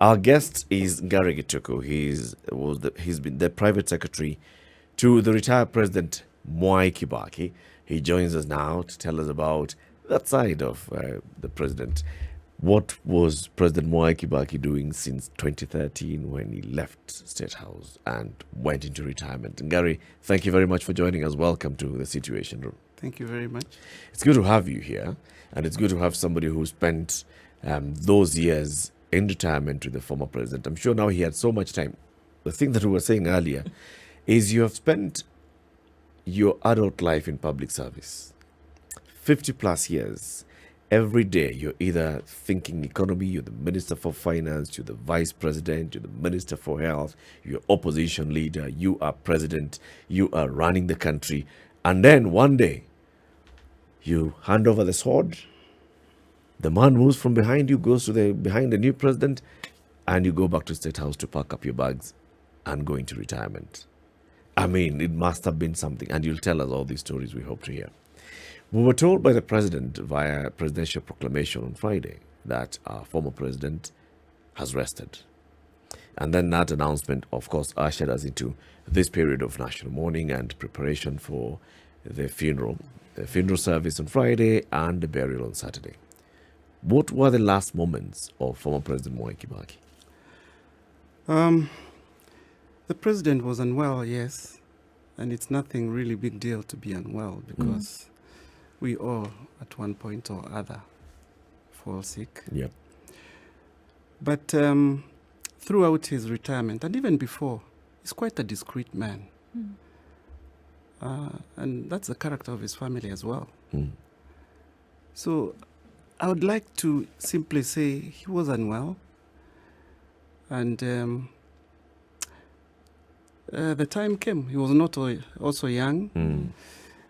Our guest is Ngari Gituku. He's been the private secretary to the retired president Mwai Kibaki. He joins us now to tell us about that side of the president. What was President Mwai Kibaki doing since 2013 when he left State House and went into retirement? Ngari, thank you very much for joining us. Welcome to the Situation Room. Thank you very much. It's good to have you here, and it's good to have somebody who spent those years in retirement with the former president. I'm sure now he had so much time. The thing that we were saying earlier is you have spent your adult life in public service, 50 plus years. Every day you're either thinking economy, you're the minister for finance, you're the vice president, you're the minister for health, you're opposition leader, you are president, you are running the country. And then one day you hand over the sword. The man moves from behind you, goes to behind the new president, and you go back to State House to pack up your bags and go into retirement. I mean, it must have been something, and you'll tell us all these stories we hope to hear. We were told by the president via presidential proclamation on Friday that our former president has rested. And then that announcement, of course, ushered us into this period of national mourning and preparation for the funeral service on Friday and the burial on Saturday. What were the last moments of former President Mwai Kibaki? The president was unwell, yes, and it's nothing really big deal to be unwell because we all, at one point or other, fall sick. Yep. But throughout his retirement, and even before, he's quite a discreet man. And that's the character of his family as well. So I would like to simply say he was unwell. And the time came. He was not also young.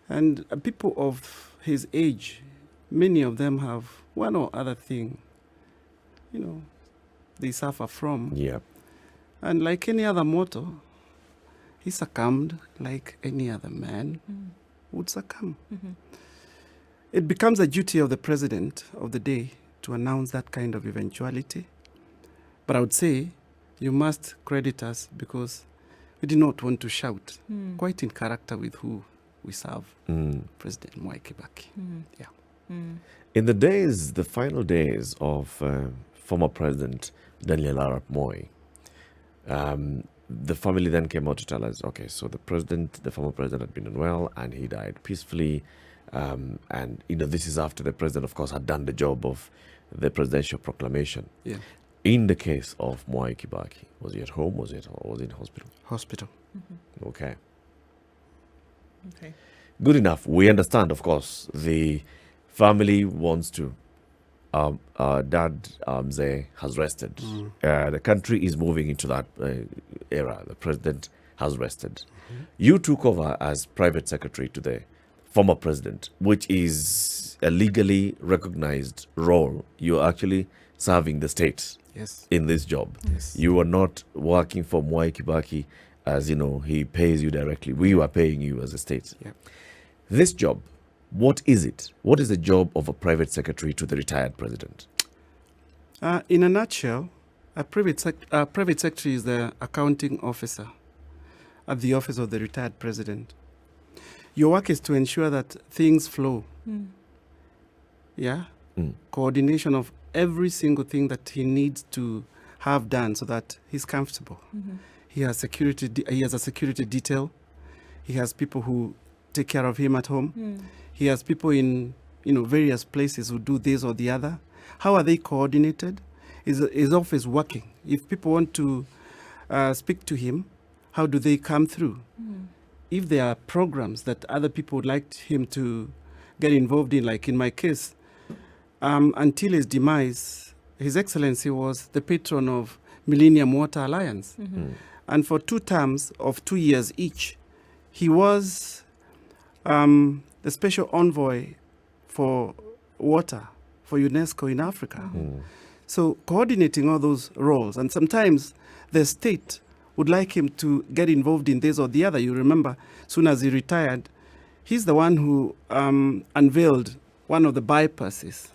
And people of his age, many of them have one or other thing, they suffer from. Yep. And like any other mortal, he succumbed like any other man would succumb. It becomes a duty of the president of the day to announce that kind of eventuality. But I would say you must credit us because we did not want to shout, quite in character with who we serve, President Mwai Kibaki. Yeah. In the final days of former President Daniel Arap Moi, the family then came out to tell us, okay, so the former president had been unwell and he died peacefully. And this is after the president, of course, had done the job of the presidential proclamation. Yeah. In the case of Mwai Kibaki, was he at home? Was he in hospital? Hospital. Okay. Okay. Good enough. We understand, of course, the family wants to. Dad Mzee has rested. The country is moving into that era. The president has rested. You took over as private secretary to the former president, which is a legally recognized role. You're actually serving the state in this job. Yes. You are not working for Mwai Kibaki as, he pays you directly. We were paying you as a state. Yeah. This job, what is it? What is the job of a private secretary to the retired president? In a nutshell, a private secretary is the accounting officer at the office of the retired president. Your work is to ensure that things flow. Yeah? Coordination of every single thing that he needs to have done so that he's comfortable. He has he has a security detail. He has people who take care of him at home. He has people in various places who do this or the other. How are they coordinated? Is office working? If people want to speak to him, how do they come through? If there are programs that other people would like him to get involved in, like in my case, until his demise, His Excellency was the patron of Millennium Water Alliance. And for 2 terms of 2 years each, he was the special envoy for water for UNESCO in Africa. So coordinating all those roles, and sometimes the state would like him to get involved in this or the other. You remember, soon as he retired, he's the one who unveiled one of the bypasses,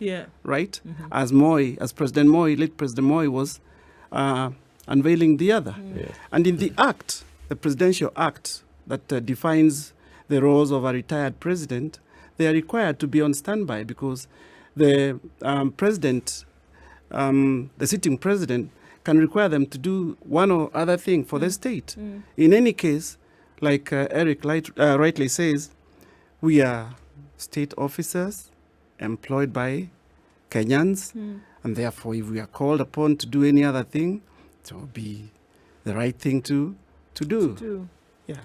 right? As President Moi, late President Moi was unveiling the other. Yes. And in the act, the presidential act that defines the roles of a retired president, they are required to be on standby because the president, the sitting president, can require them to do one or other thing for the state. In any case, like Eric rightly says, we are state officers employed by Kenyans, and therefore if we are called upon to do any other thing, it will be the right thing to do. Yeah.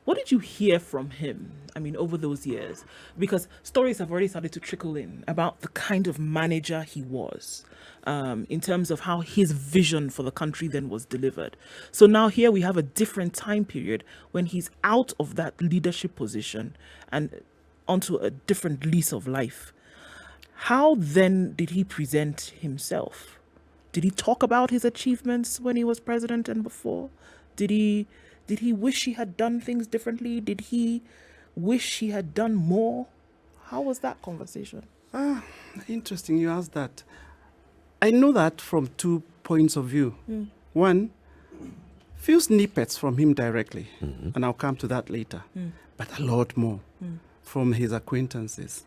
What did you hear from him, I mean, over those years? Because stories have already started to trickle in about the kind of manager he was, in terms of how his vision for the country then was delivered. So now here we have a different time period when he's out of that leadership position and onto a different lease of life. How then did he present himself? Did he talk about his achievements when he was president and before? Did he wish he had done things differently? Did he wish he had done more? How was that conversation? Interesting you asked that. I know that from 2 points of view. One, few snippets from him directly, and I'll come to that later, but a lot more from his acquaintances,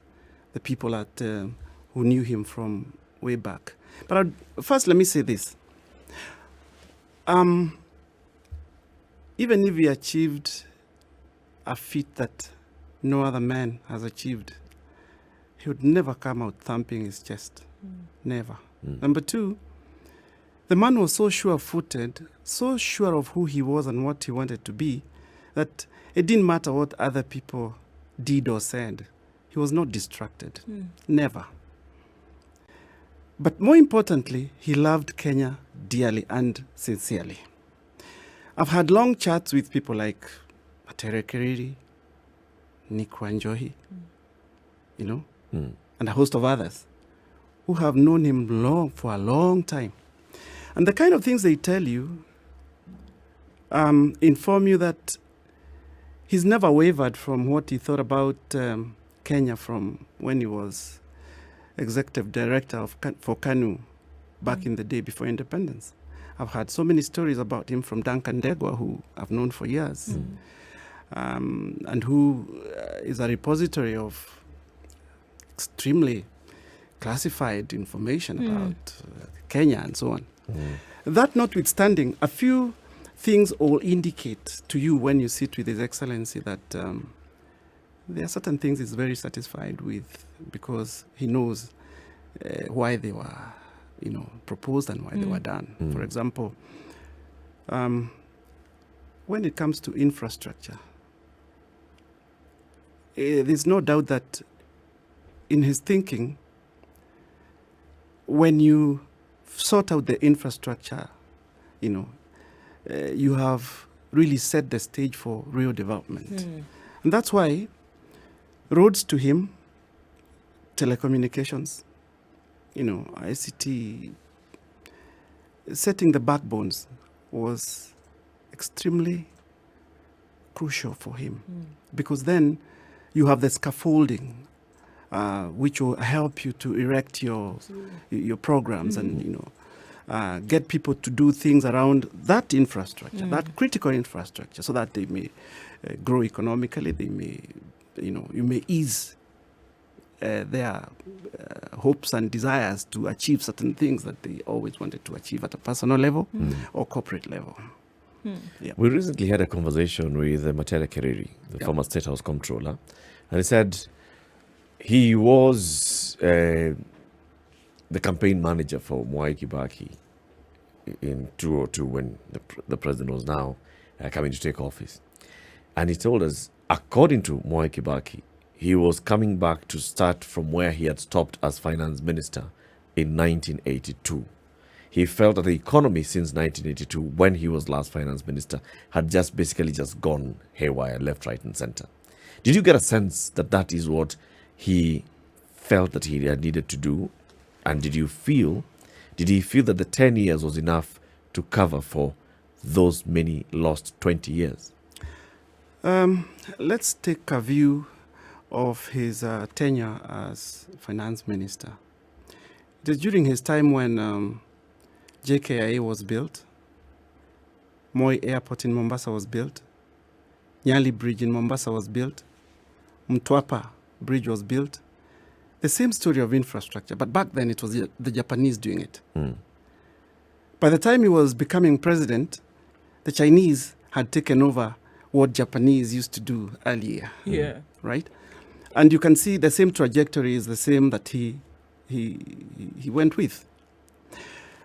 the people who knew him from way back. But first, let me say this. Even if he achieved a feat that no other man has achieved, he would never come out thumping his chest. Never. Number two, the man was so sure-footed, so sure of who he was and what he wanted to be, that it didn't matter what other people did or said. He was not distracted. Never. But more importantly, he loved Kenya dearly and sincerely. I've had long chats with people like Matere Keriri, Nick Wanjohi, and a host of others who have known him for a long time. And the kind of things they tell you inform you that he's never wavered from what he thought about Kenya from when he was executive director for KANU back in the day before independence. I've had so many stories about him from Duncan Degwa, who I've known for years, and who is a repository of extremely classified information about Kenya and so on. That notwithstanding, a few things all indicate to you when you sit with His Excellency that there are certain things he's very satisfied with because he knows why they were proposed and why they were done. For example, when it comes to infrastructure, there's no doubt that in his thinking, when you sort out the infrastructure, you have really set the stage for real development. And that's why roads to him, telecommunications, ICT, setting the backbones was extremely crucial for him, because then you have the scaffolding which will help you to erect your programs and get people to do things around that infrastructure, that critical infrastructure, so that they may grow economically. They may, you may ease their hopes and desires to achieve certain things that they always wanted to achieve at a personal level or corporate level. Yeah. We recently had a conversation with Matere Keriri, the former State House Comptroller, and he said he was the campaign manager for Mwai Kibaki in 2002 when the president was now coming to take office. And he told us, according to Mwai Kibaki, he was coming back to start from where he had stopped as finance minister in 1982. He felt that the economy since 1982, when he was last finance minister, had just basically gone haywire, left, right, and center. Did you get a sense that that is what he felt that he had needed to do? And did he feel that the 10 years was enough to cover for those many lost 20 years? Let's take a view of his tenure as finance minister. It is during his time when JKIA was built. Moi Airport in Mombasa was built. Nyali Bridge in Mombasa was built. Mtwapa Bridge was built. The same story of infrastructure, but back then it was the Japanese doing it. By the time he was becoming president, the Chinese had taken over what Japanese used to do earlier. Yeah. Right? And you can see the same trajectory is the same that he went with.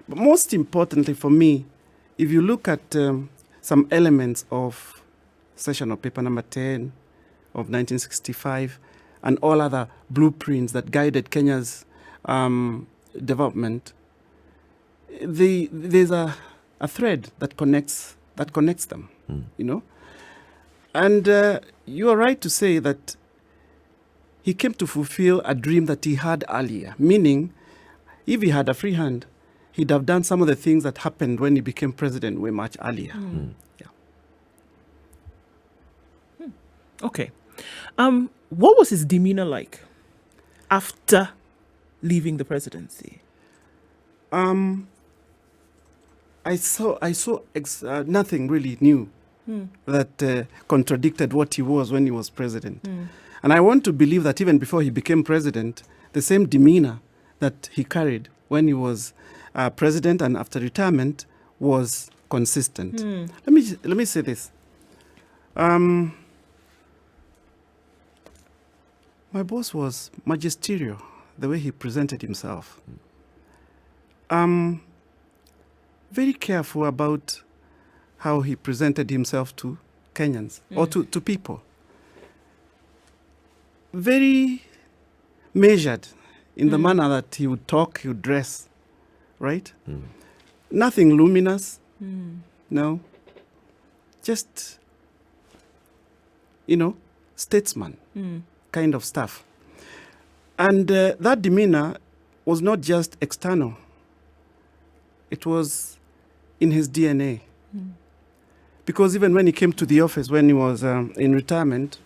But most importantly for me, if you look at some elements of Session of Paper Number 10 of 1965 and all other blueprints that guided Kenya's development, there's a thread that connects them, you know. And you are right to say that he came to fulfill a dream that he had earlier, meaning if he had a free hand, he'd have done some of the things that happened when he became president way much earlier. Yeah. Okay. What was his demeanor like after leaving the presidency? I saw nothing really new that contradicted what he was when he was president. And I want to believe that even before he became president, the same demeanor that he carried when he was president and after retirement was consistent. Let me say this. My boss was magisterial, the way he presented himself. Very careful about how he presented himself to Kenyans or to people. Very measured in the manner that he would talk, he would dress, right? Nothing luminous, no. Just, statesman kind of stuff. And that demeanor was not just external. It was in his DNA. Because even when he came to the office, when he was in retirement,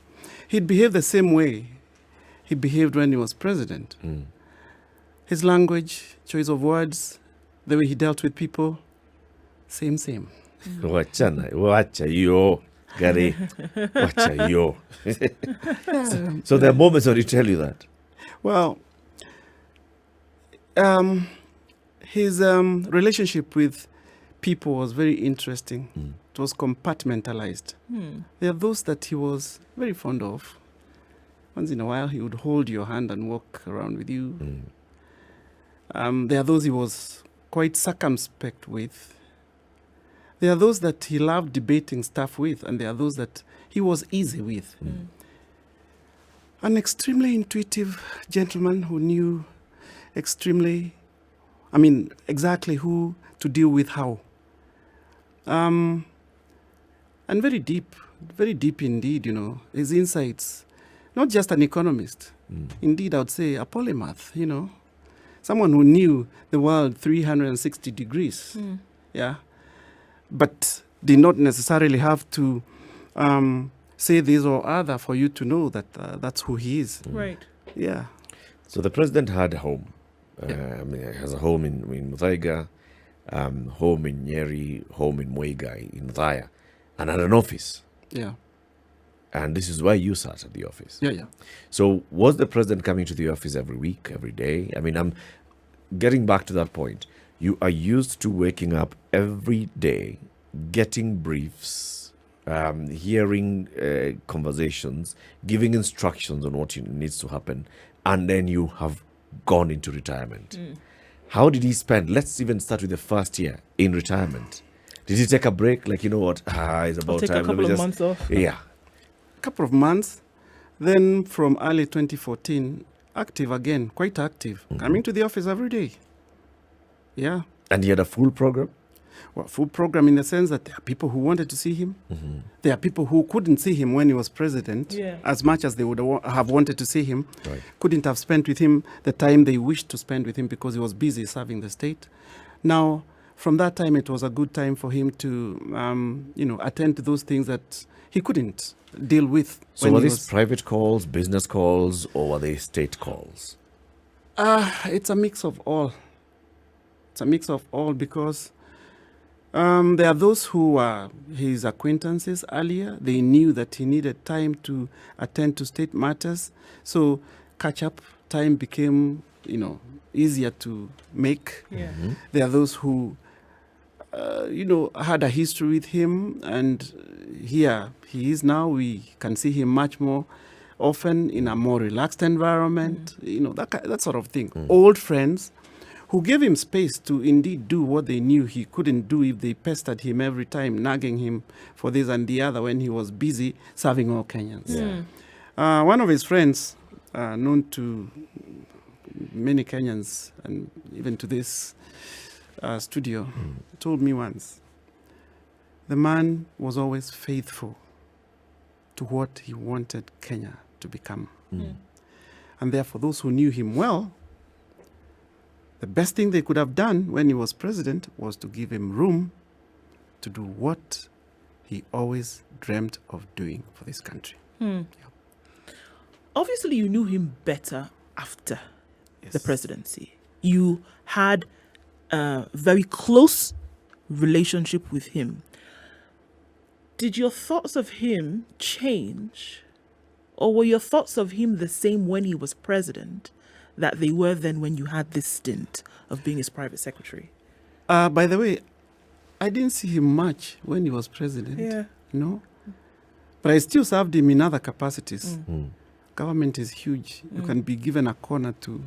he'd behave the same way he behaved when he was president. His language, choice of words, the way he dealt with people, same. Wacha yo, Ngari. Wacha yo. So there are moments when he tell you that. Well, his relationship with people was very interesting. It was compartmentalized. There are those that he was very fond of. Once in a while, he would hold your hand and walk around with you. There are those he was quite circumspect with. There are those that he loved debating stuff with, and there are those that he was easy with. An extremely intuitive gentleman who knew exactly who to deal with how. And very deep indeed, his insights. Not just an economist. Indeed, I would say a polymath, Someone who knew the world 360 degrees. Yeah. But did not necessarily have to say this or other for you to know that that's who he is. Right. Yeah. So the president had a home. He has a home in Muthaiga, home in Nyeri, home in Muigai, in Muthaya, and had an office. Yeah. And this is why you sat at the office. Yeah. So was the president coming to the office every week, every day? I'm getting back to that point. You are used to waking up every day, getting briefs, hearing conversations, giving instructions on what needs to happen, and then you have gone into retirement. How did he spend? Let's even start with the first year in retirement. Did he take a break? Like, it's about I'll take time. a couple of months off. Yeah. Couple of months. Then from early 2014, active again, quite active. Coming to the office every day. Yeah. And he had a full program? Well, full program in the sense that there are people who wanted to see him. There are people who couldn't see him when he was president as much as they would have wanted to see him. Right. Couldn't have spent with him the time they wished to spend with him because he was busy serving the state. Now, from that time, it was a good time for him to, attend to those things that he couldn't deal with. So were these private calls, business calls, or were they state calls? It's a mix of all. It's a mix of all, because there are those who were his acquaintances earlier. They knew that he needed time to attend to state matters. So catch-up time became, easier to make. Yeah. There are those who, had a history with him, and here he is now. We can see him much more often in a more relaxed environment, that sort of thing. Old friends who gave him space to indeed do what they knew he couldn't do if they pestered him every time, nagging him for this and the other when he was busy serving all Kenyans. Yeah. One of his friends, known to many Kenyans and even to this studio, told me once, the man was always faithful to what he wanted Kenya to become. And therefore, those who knew him well, the best thing they could have done when he was president was to give him room to do what he always dreamt of doing for this country. Obviously, you knew him better after Yes. the presidency. You had a very close relationship with him. Did your thoughts of him change, or were your thoughts of him the same when he was president that they were then when you had this stint of being his private secretary? By the way, I didn't see him much when he was president. Yeah. No. But I still served him in other capacities. Government is huge. You can be given a corner to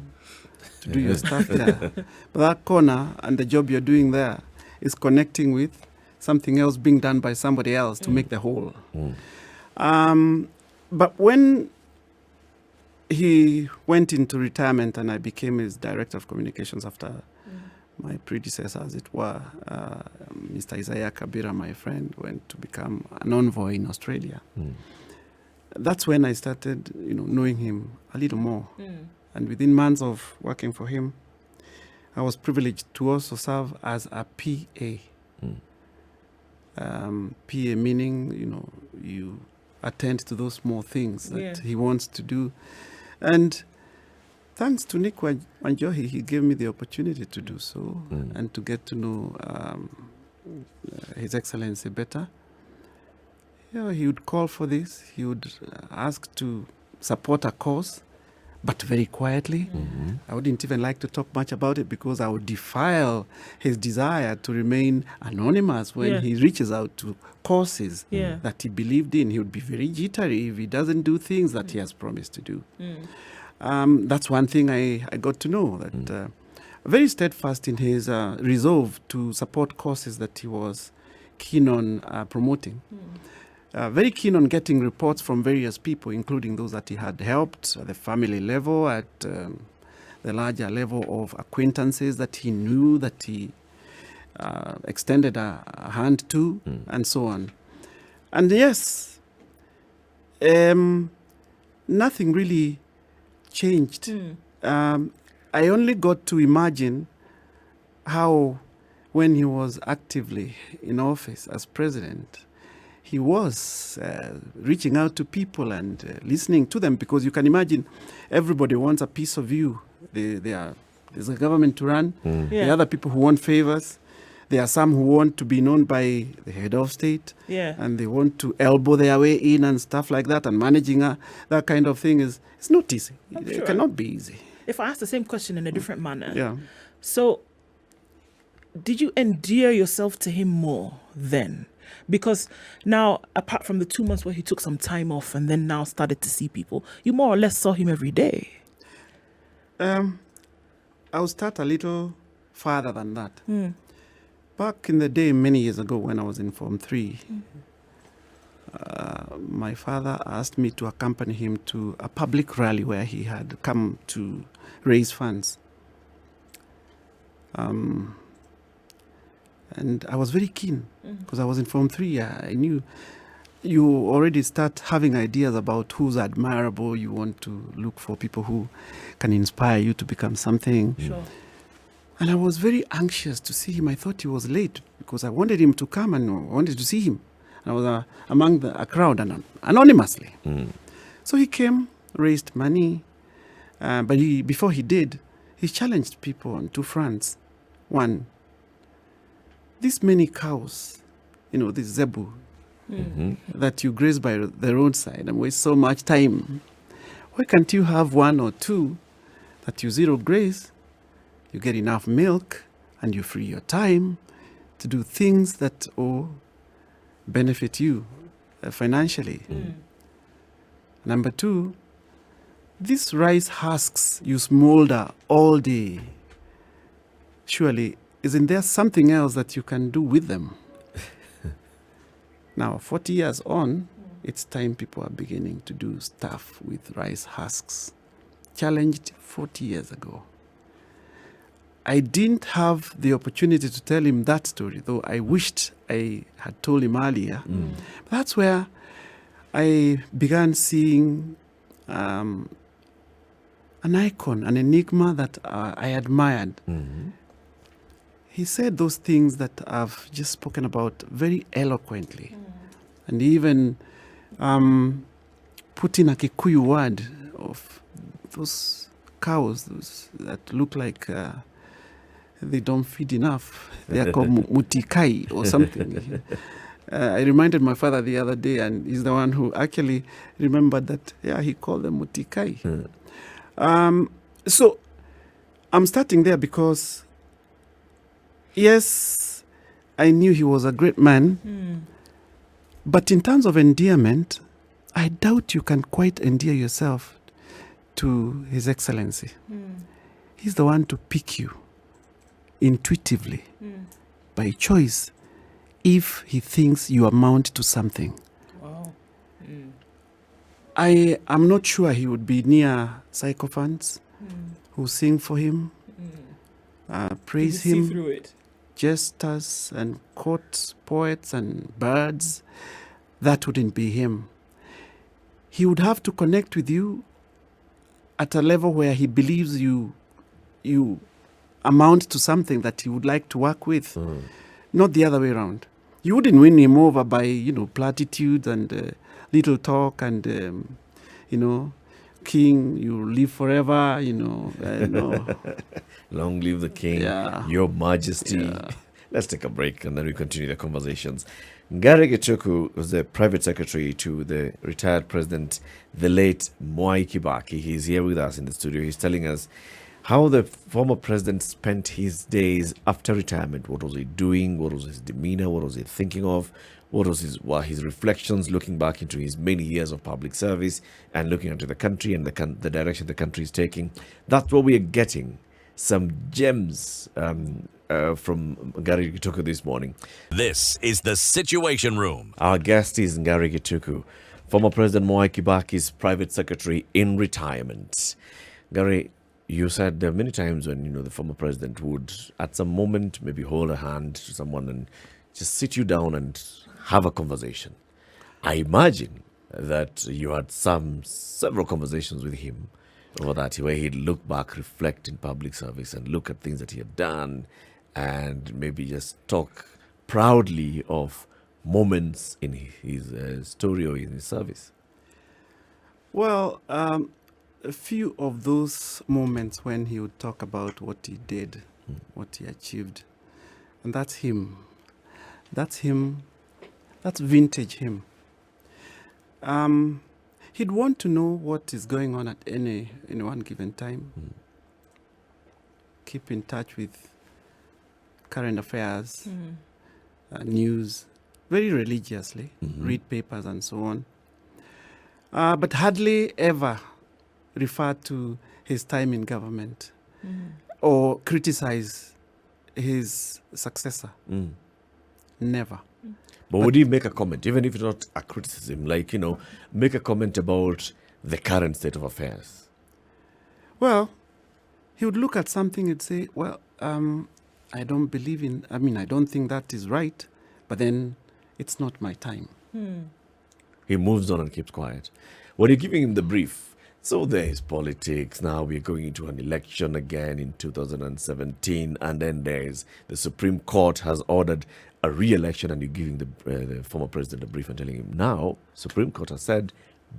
do your stuff there. But that corner and the job you're doing there is connecting with something else being done by somebody else to make the whole. But when he went into retirement and I became his director of communications after my predecessor, as it were, Mr. Isaiah Kabira, my friend, went to become an envoy in Australia. That's when I started, knowing him a little more. And within months of working for him, I was privileged to also serve as a PA. PA meaning, you attend to those small things that he wants to do. And thanks to Nick Wanjohi, he gave me the opportunity to do so and to get to know His Excellency better. He would call for this. He would ask to support a cause, but very quietly. I wouldn't even like to talk much about it because I would defile his desire to remain anonymous when he reaches out to causes that he believed in. He would be very jittery if he doesn't do things that he has promised to do. That's one thing I got to know, that very steadfast in his resolve to support causes that he was keen on promoting. Very keen on getting reports from various people, including those that he had helped at the family level, at the larger level of acquaintances that he knew, that he extended a hand to, and so on. And yes, nothing really changed. I only got to imagine how, when he was actively in office as president, he was reaching out to people and listening to them, because you can imagine everybody wants a piece of you. There's a government to run. There are other people who want favors. There are some who want to be known by the head of state, and they want to elbow their way in and stuff like that. And managing that kind of thing it's not easy. It cannot be easy. If I ask the same question in a different manner, Yeah. so did you endear yourself to him more then? Because now, apart from the 2 months where he took some time off and then now started to see people, you more or less saw him every day. I'll start a little farther than that. Back in the day, many years ago, when I was in Form 3, my father asked me to accompany him to a public rally where he had come to raise funds. And I was very keen because I was in Form 3. I knew you already start having ideas about who's admirable. You want to look for people who can inspire you to become something. Sure. And I was very anxious to see him. I thought he was late because I wanted him to come and I wanted to see him. I was among a crowd anonymously. So he came, raised money. But before he did, he challenged people on two fronts. One, these many cows, this zebu, that you graze by the roadside and waste so much time. Why can't you have one or two that you zero graze, you get enough milk, and you free your time to do things that benefit you financially? Number two, these rice husks you smolder all day. Surely, isn't there something else that you can do with them? Now, 40 years on, it's time people are beginning to do stuff with rice husks. Challenged 40 years ago. I didn't have the opportunity to tell him that story, though I wished I had told him earlier. That's where I began seeing an icon, an enigma that I admired. He said those things that I've just spoken about very eloquently. And even put in a Kikuyu word of those cows that look like they don't feed enough. They are called mutikai or something. I reminded my father the other day, and he's the one who actually remembered that, he called them mutikai. So I'm starting there because, yes, I knew he was a great man. But in terms of endearment, I doubt you can quite endear yourself to His Excellency. He's the one to pick you intuitively, by choice, if he thinks you amount to something. Wow. I am not sure he would be near sycophants who sing for him, praise Did you him, see through it? jesters and court poets and birds. That wouldn't be him. He would have to connect with you at a level where he believes you amount to something that he would like to work with, not the other way around. You wouldn't win him over by, platitudes and little talk and, king, you live forever, no. Long live the king, your majesty. Let's take a break and then we continue the conversations. Ngari Gituku was the private secretary to the retired president, the late Mwai Kibaki. He's here with us in the studio. He's telling us how the former president spent his days after retirement. What was he doing? What was his demeanor? What was he thinking of? What was his reflections looking back into his many years of public service and looking into the country and the direction the country is taking? That's what we are getting. Some gems from Ngari Gituku this morning. This is the Situation Room. Our guest is Ngari Gituku, former President Mwai Kibaki's private secretary in retirement. Ngari, you said there are many times when the former president would, at some moment, maybe hold a hand to someone and just sit you down and have a conversation. I imagine that you had several conversations with him over that, where he'd look back, reflect in public service, and look at things that he had done, and maybe just talk proudly of moments in his story or in his service. Well, a few of those moments when he would talk about what he did, what he achieved, and that's him. That's him. That's vintage him. He'd want to know what is going on at any one given time. Keep in touch with current affairs, news, very religiously, read papers and so on. But hardly ever refer to his time in government or criticize his successor. Never. But would he make a comment, even if it's not a criticism, like, make a comment about the current state of affairs? Well, he would look at something and say, well, I don't think that is right, but then it's not my time. He moves on and keeps quiet. When you're giving him the brief, so there is politics. Now we're going into an election again in 2017, and then there's the Supreme Court has ordered a re-election, and you're giving the former president a brief and telling him, now, Supreme Court has said,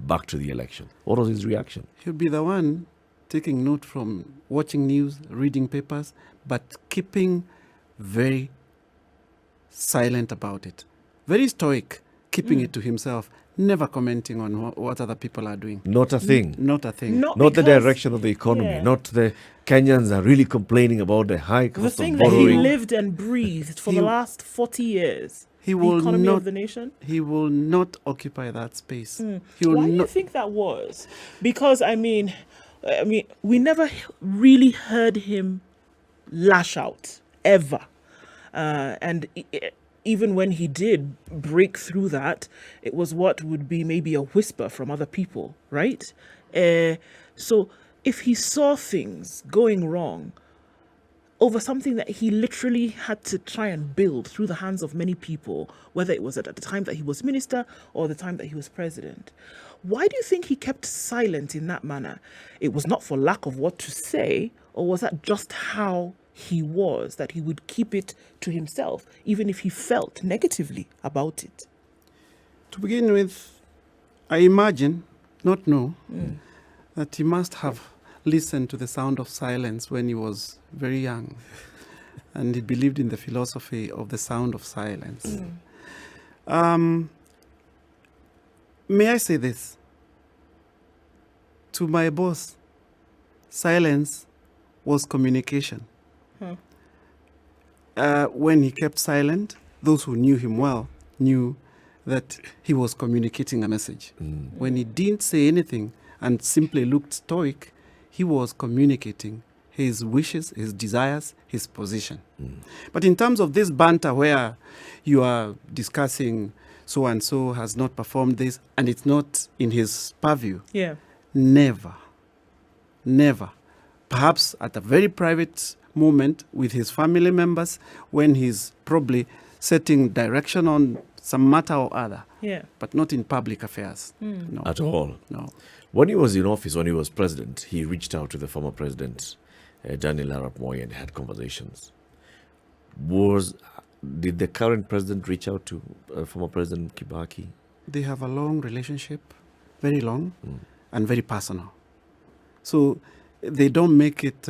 back to the election. What was his reaction? He'll be the one taking note from watching news, reading papers, but keeping very silent about it, very stoic, keeping it to himself, never commenting on what other people are doing. Not a thing. Not a thing. Not the because- direction of the economy. yeah. Not the Kenyans are really complaining about the high The cost thing of that he borrowing. lived and breathed for He- the last 40 years. He The will economy not. of the nation. He will not occupy that space. He will Why do you not. think that was? Because I mean, we never really heard him lash out ever, and even when he did break through that, it was what would be maybe a whisper from other people, right? So if he saw things going wrong over something that he literally had to try and build through the hands of many people, whether it was at the time that he was minister or the time that he was president. Why do you think he kept silent in that manner? It was not for lack of what to say, or was that just how he was, that he would keep it to himself, even if he felt negatively about it? To begin with, I imagine, not know, that he must have listened to the sound of silence when he was very young. And he believed in the philosophy of the sound of silence. May I say this? To my boss, silence was communication. When he kept silent, those who knew him well knew that he was communicating a message. When he didn't say anything and simply looked stoic, he was communicating his wishes, his desires, his position. But in terms of this banter where you are discussing so-and-so has not performed this and it's not in his purview, Yeah. never. Perhaps at a very private moment with his family members when he's probably setting direction on some matter or other, Yeah. but not in public affairs. No, At all. no. When he was in office, when he was president, he reached out to the former president, Daniel Arap Moi, and had conversations. Did the current president reach out to former President Kibaki? They have a long relationship, very long, and very personal. So they don't make it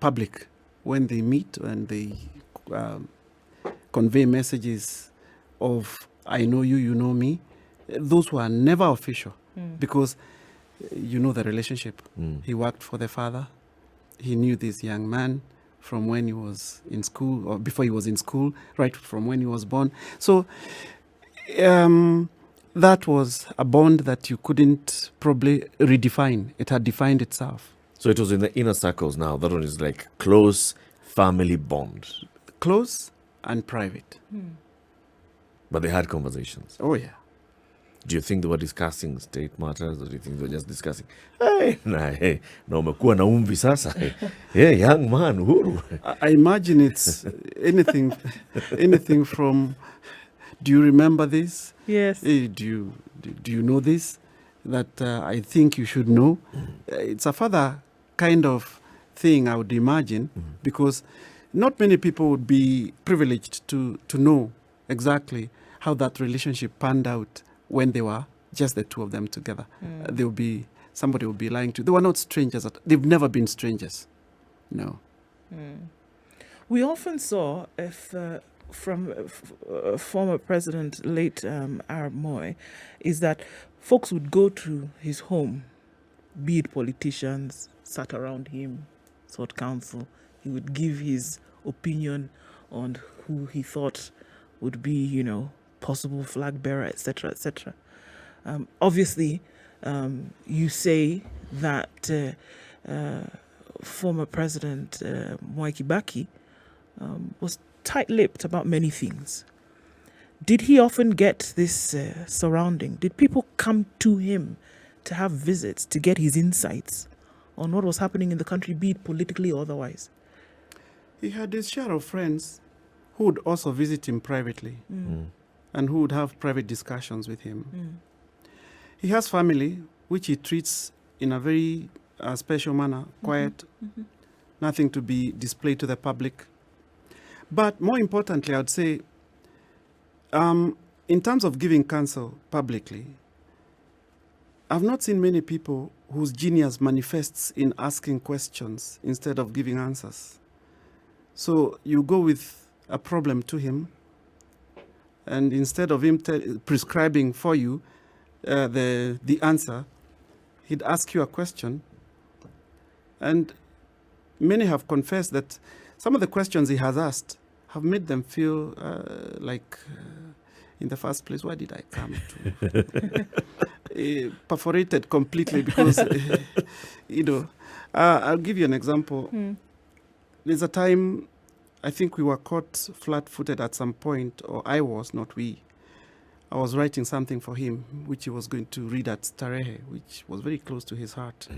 public when they meet and they convey messages of I know you, you know me. Those were never official because you know the relationship. He worked for the father. He knew this young man from when he was in school or before he was in school, right from when he was born. So that was a bond that you couldn't probably redefine. It had defined itself. So it was in the inner circles now. That one is like close family bond. Close and private. But they had conversations. Oh, yeah. Do you think they were discussing state matters, or do you think they were just discussing, hey, na umekuwa na umvi sasa, hey, young man, huru. I imagine it's anything from, do you remember this? Yes. Hey, do you know this? That I think you should know. It's a further kind of thing, I would imagine, because not many people would be privileged to know exactly how that relationship panned out when they were just the two of them together. Somebody will be lying to you. They were not strangers. They've never been strangers. No. We often saw, from former president, late Arap Moi, is that folks would go to his home, be it politicians, sat around him, sought counsel. He would give his opinion on who he thought would be, possible flag bearer, etc., etc. Obviously, you say that former President Mwai Kibaki was tight-lipped about many things. Did he often get this surrounding? Did people come to him to have visits, to get his insights on what was happening in the country, be it politically or otherwise? He had his share of friends who would also visit him privately and who would have private discussions with him. He has family, which he treats in a very special manner, quiet, nothing to be displayed to the public. But more importantly, I would say, in terms of giving counsel publicly, I've not seen many people whose genius manifests in asking questions instead of giving answers. So you go with a problem to him, and instead of him prescribing for you the answer, he'd ask you a question. And many have confessed that some of the questions he has asked have made them feel in the first place, why did I come to? Perforated completely because, I'll give you an example. There's a time, I think we were caught flat-footed at some point, or I was, not we. I was writing something for him, which he was going to read at Starehe, which was very close to his heart.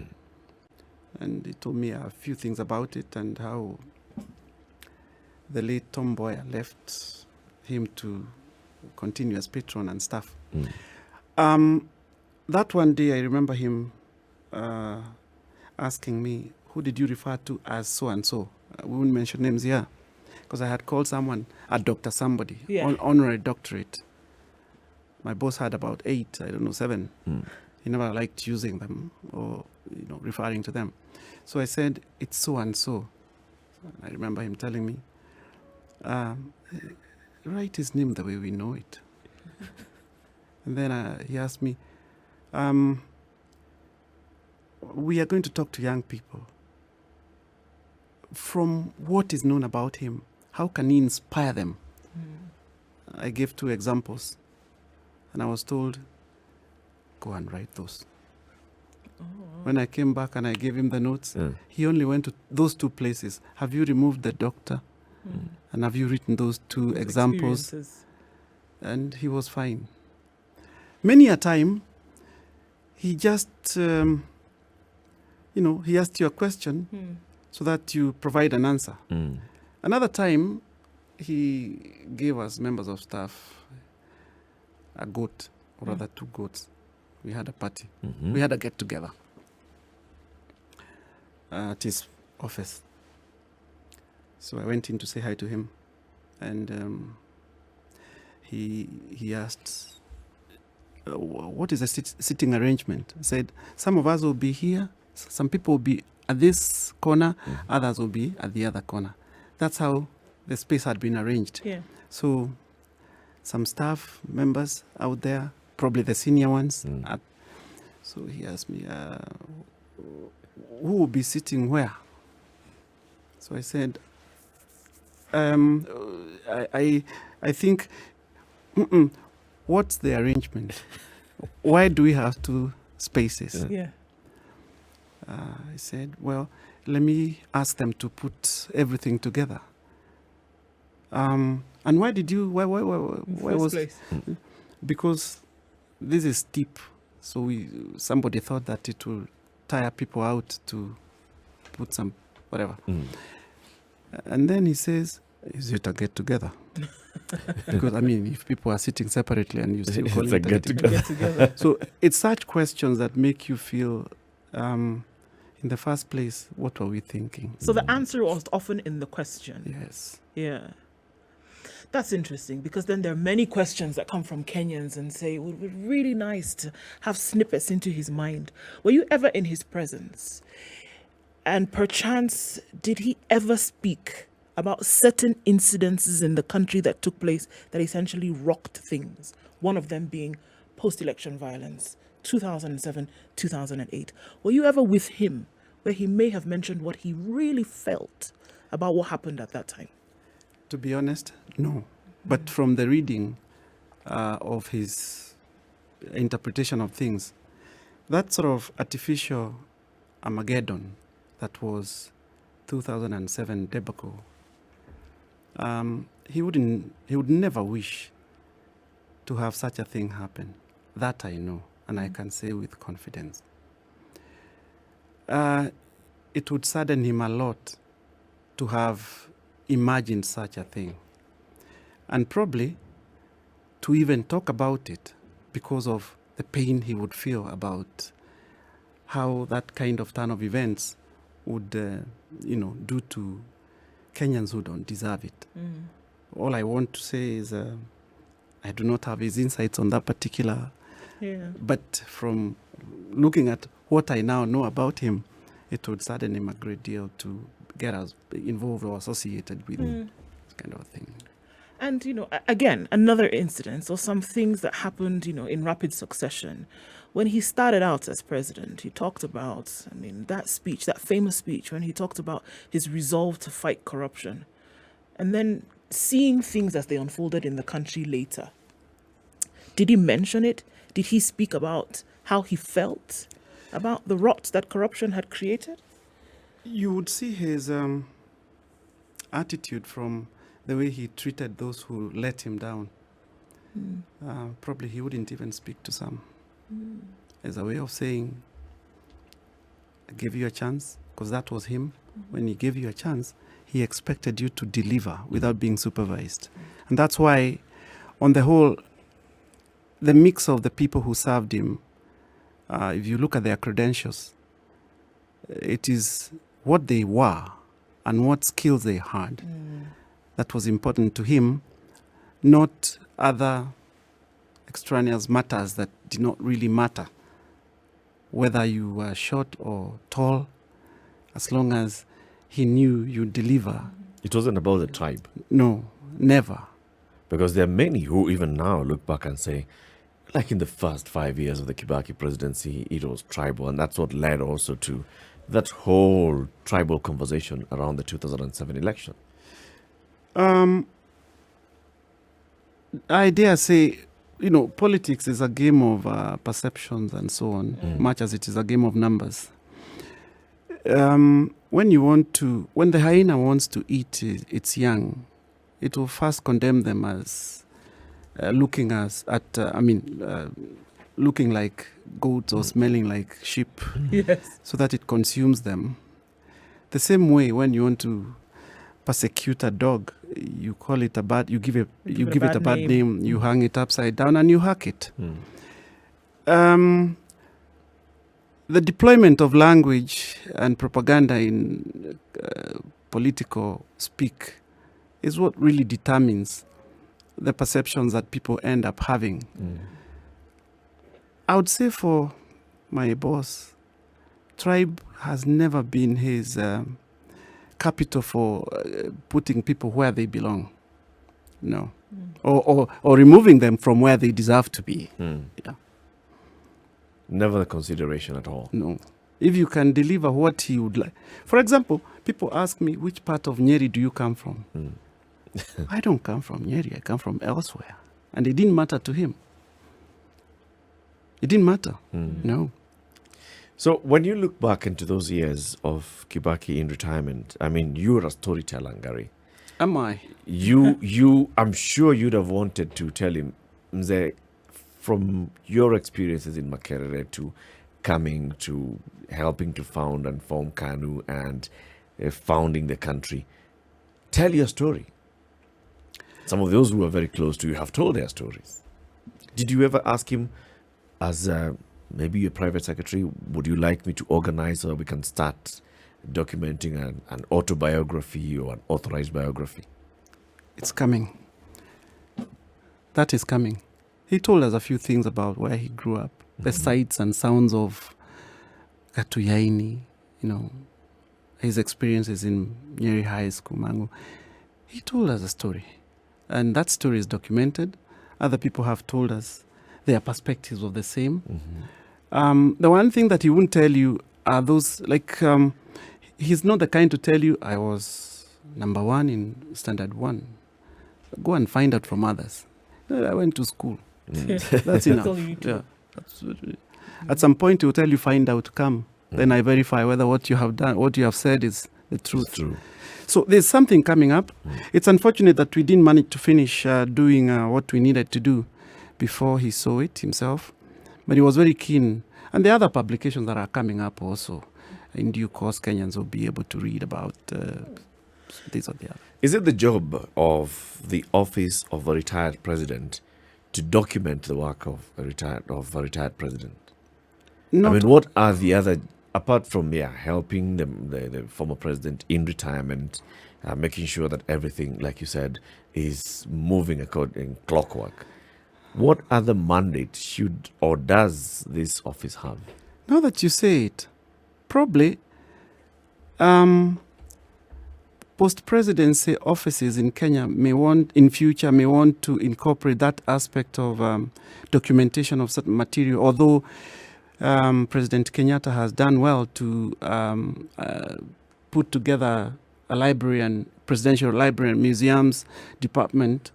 And he told me a few things about it and how the late Tom Boyer left him to continue as patron and stuff. That one day, I remember him asking me, who did you refer to as so-and-so? We won't mention names here, because I had called someone a doctor somebody, honorary doctorate. My boss had about 8, 7. He never liked using them or referring to them. So I said, it's so-and-so. I remember him telling me, write his name the way we know it. And then he asked me, we are going to talk to young people. From what is known about him, how can he inspire them? I gave 2 examples, and I was told, go and write those. When I came back and I gave him the notes, he only went to those 2 places. Have you removed the doctor? And have you written those 2 examples? And he was fine. Many a time, he just, he asked you a question so that you provide an answer. Another time, he gave us members of staff a goat, or rather 2 goats. We had a party. We had a get-together at his office. So I went in to say hi to him, and he asked, what is the sitting arrangement? I said, some of us will be here, some people will be at this corner, others will be at the other corner. That's how the space had been arranged. So some staff members out there, probably the senior ones. So he asked me, who will be sitting where? So I said, I think, what's the arrangement? Why do we have 2 spaces? I said, well, let me ask them to put everything together. And why did you, why was, because this is steep. So somebody thought that it will tire people out to put some, whatever. And then he says, is it a get-together? Because, if people are sitting separately and you still call it a get-together. So it's such questions that make you feel, in the first place, what were we thinking? So the answer was often in the question. Yes. Yeah. That's interesting, because then there are many questions that come from Kenyans and say, it would be really nice to have snippets into his mind. Were you ever in his presence? And perchance, did he ever speak about certain incidences in the country that took place that essentially rocked things? One of them being post-election violence, 2007, 2008. Were you ever with him where he may have mentioned what he really felt about what happened at that time? To be honest, no. But from the reading of his interpretation of things, that sort of artificial armageddon that was 2007 debacle, he would never wish to have such a thing happen. That I know, and I can say with confidence. It would sadden him a lot to have imagined such a thing, and probably to even talk about it because of the pain he would feel about how that kind of turn of events would, do to Kenyans who don't deserve it. All I want to say is I do not have his insights on that particular, but from looking at what I now know about him, it would sadden him a great deal to get us involved or associated with this kind of thing. And, again, another incident or some things that happened, in rapid succession. When he started out as president, he talked about, that speech, that famous speech, when he talked about his resolve to fight corruption. And then seeing things as they unfolded in the country later. Did he mention it? Did he speak about how he felt about the rot that corruption had created? You would see his attitude from the way he treated those who let him down. Probably he wouldn't even speak to some. As a way of saying, I gave you a chance, because that was him. When he gave you a chance, he expected you to deliver without being supervised. And that's why, on the whole, the mix of the people who served him, if you look at their credentials, it is what they were and what skills they had that was important to him, not other extraneous matters that did not really matter. Whether you were short or tall, as long as he knew you deliver. It wasn't about the tribe. No, never. Because there are many who even now look back and say, like in the first 5 years of the Kibaki presidency, it was tribal. And that's what led also to that whole tribal conversation around the 2007 election. I dare say, politics is a game of perceptions and so on, much as it is a game of numbers. When the hyena wants to eat its young, it will first condemn them as looking like goats or smelling like sheep, so that it consumes them. The same way, when you want to persecute a dog, you call it you give it a bad name, you hang it upside down and you hack it. The deployment of language and propaganda in political speak is what really determines the perceptions that people end up having. I would say for my boss, tribe has never been his capital for putting people where they belong. No. Or removing them from where they deserve to be. Yeah. Never a consideration at all. No. If you can deliver what he would like. For example, people ask me, which part of Ngari do you come from? I don't come from Ngari. I come from elsewhere. And it didn't matter to him. It didn't matter. No. So when you look back into those years of Kibaki in retirement, you're a storyteller, Ngari. Am I? I'm sure you'd have wanted to tell him, Mzee, from your experiences in Makerere to coming to helping to found and form KANU and founding the country, tell your story. Some of those who are very close to you have told their stories. Did you ever ask him, as maybe your private secretary, would you like me to organize so we can start documenting an autobiography or an authorized biography? It's coming. That is coming. He told us a few things about where he grew up, the sights and sounds of Gatuyaini, his experiences in Ngari High School, Mangu. He told us a story, and that story is documented. Other people have told us their perspectives of the same. The one thing that he won't tell you are those, he's not the kind to tell you, I was number 1 in Standard 1. Go and find out from others. I went to school. That's enough. Yeah, absolutely. At some point, he will tell you, find out, come. Then I verify whether what you have done, what you have said is the truth. It's true. So there's something coming up. It's unfortunate that we didn't manage to finish doing what we needed to do before he saw it himself. But he was very keen. And the other publications that are coming up also, in due course, Kenyans will be able to read about this or the other. Is it the job of the office of a retired president to document the work of a retired president? What are the other, apart from helping the former president in retirement, making sure that everything, like you said, is moving according clockwork? What other mandate should or does this office have? Now that you say it, probably post-presidency offices in Kenya in future may want to incorporate that aspect of documentation of certain material, although President Kenyatta has done well to put together a library and presidential library and museums department.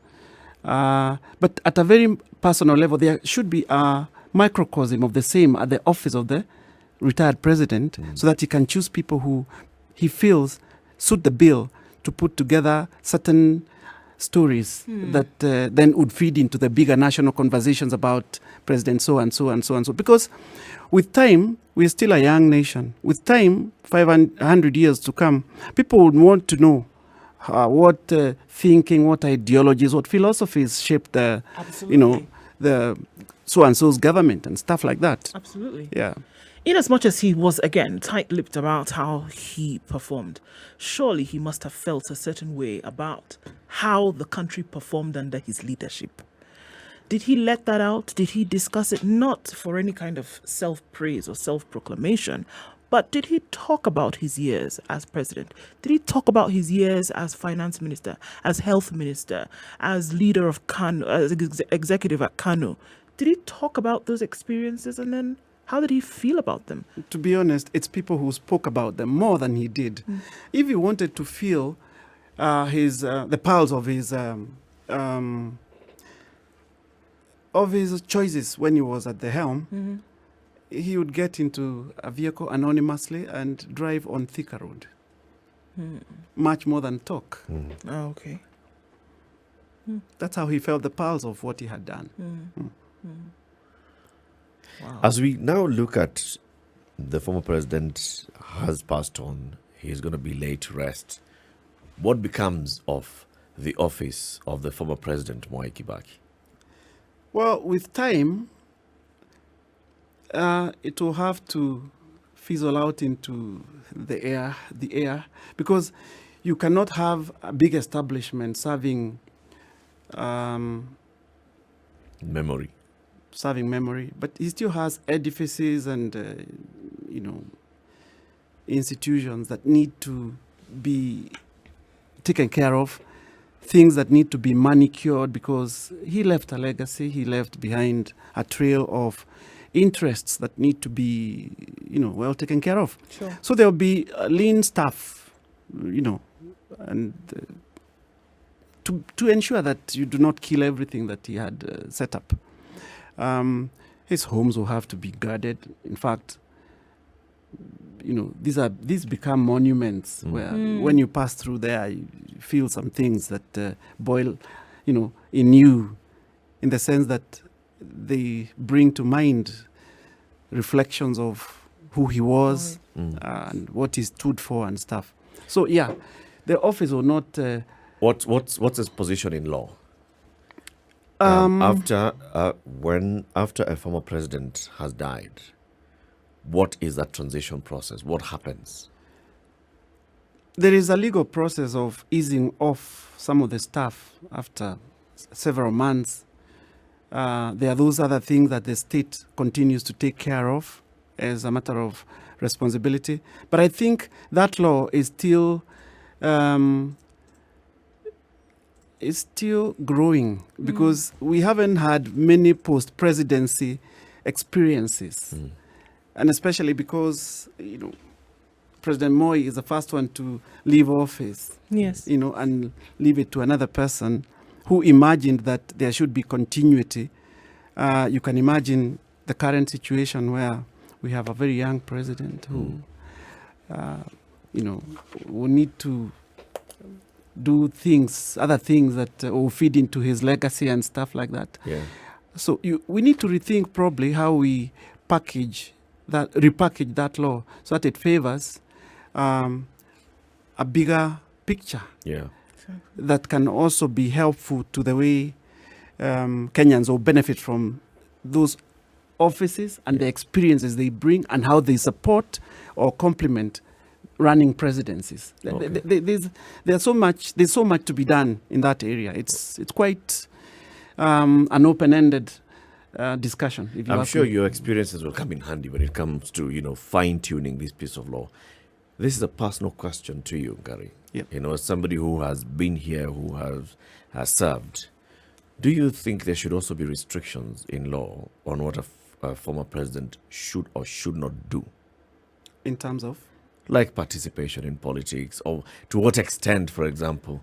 But at a very personal level, there should be a microcosm of the same at the office of the retired president, so that he can choose people who he feels suit the bill to put together certain stories that then would feed into the bigger national conversations about President so and so and so and so. Because with time, we're still a young nation. With time, 500 years to come, people would want to know what thinking, what ideologies, what philosophies shaped the, the so and so's government and stuff like that. Absolutely. Yeah. In as much as he was, again, tight-lipped about how he performed, surely he must have felt a certain way about how the country performed under his leadership. Did he let that out? Did he discuss it? Not for any kind of self-praise or self-proclamation, but did he talk about his years as president? Did he talk about his years as finance minister, as health minister, as leader of Kano, as executive at Kano? Did he talk about those experiences, and then how did he feel about them? To be honest, it's people who spoke about them more than he did. If he wanted to feel the pulse of his choices when he was at the helm, he would get into a vehicle anonymously and drive on thicker road. Much more than talk. Oh, okay. That's how he felt the pulse of what he had done. Wow. As we now look at the former president has passed on, he's going to be laid to rest. What becomes of the office of the former president, Mwai Kibaki? Well, with time, it will have to fizzle out into the air, because you cannot have a big establishment serving Memory. but he still has edifices and institutions that need to be taken care of, things that need to be manicured, because he left a legacy. He left behind a trail of interests that need to be well taken care of. Sure. So there'll be lean staff, and to ensure that you do not kill everything that he had set up. His homes will have to be guarded. In fact, these become monuments where when you pass through there, you feel some things that boil, in you, in the sense that they bring to mind reflections of who he was and what he stood for and stuff. So yeah, the office will not. What's his position in law? After a former president has died, what is that transition process? What happens? There is a legal process of easing off some of the staff after several months. There are those other things that the state continues to take care of as a matter of responsibility. But I think that law is still growing, because we haven't had many post-presidency experiences. And especially because, President Moi is the first one to leave office. Yes. And leave it to another person who imagined that there should be continuity. You can imagine the current situation where we have a very young president who, will need to do other things that will feed into his legacy and stuff like that. Yeah. So we need to rethink probably how we repackage that law so that it favors a bigger picture. Yeah. That can also be helpful to the way Kenyans will benefit from those offices and the experiences they bring and how they support or complement running presidencies. Okay. There's so much to be done in that area. It's quite an open-ended discussion. If you I'm ask sure me. your experiences will come in handy when it comes to fine-tuning this piece of law. This is a personal question to you, Ngari. Yep. You know, as somebody who has been here, who has served, do you think there should also be restrictions in law on what a former president should or should not do? In terms of? Like participation in politics, or to what extent, for example,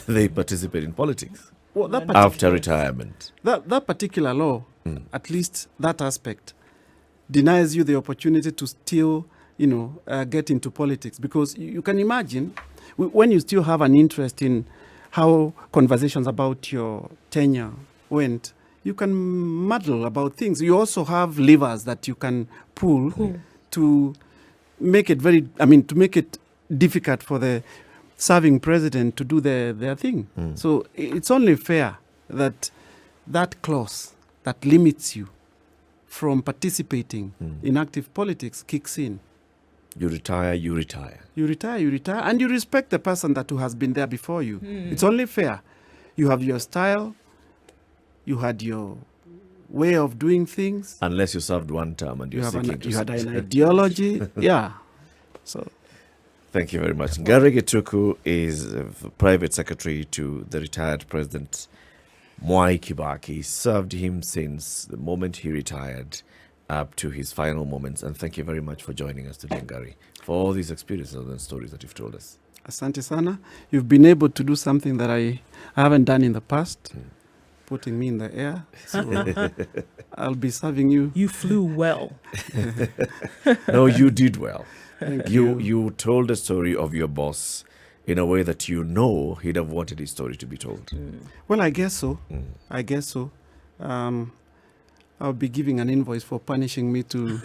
they participate in politics Well, that, after retirement? that particular law, at least that aspect, denies you the opportunity to still, get into politics. Because you can imagine, when you still have an interest in how conversations about your tenure went, you can muddle about things. You also have levers that you can pull to make it to make it difficult for the serving president to do their thing. So it's only fair that that clause that limits you from participating in active politics kicks in. You retire, you retire. You retire, and you respect the person who has been there before you. It's only fair. You have your style, you had your way of doing things. Unless you served one term and you're seeking to you had serve. an ideology. Yeah. So Thank you very much. Ngari Gituku is private secretary to the retired president, Mwai Kibaki. Served him since the moment he retired up to his final moments. And thank you very much for joining us today, Ngari, for all these experiences and stories that you've told us. Asante sana. You've been able to do something that I haven't done in the past, putting me in the air. So I'll be serving you. You flew well. No, you did well. Thank You told a story of your boss in a way that he'd have wanted his story to be told. Well, I guess so. I guess so. I'll be giving an invoice for punishing me to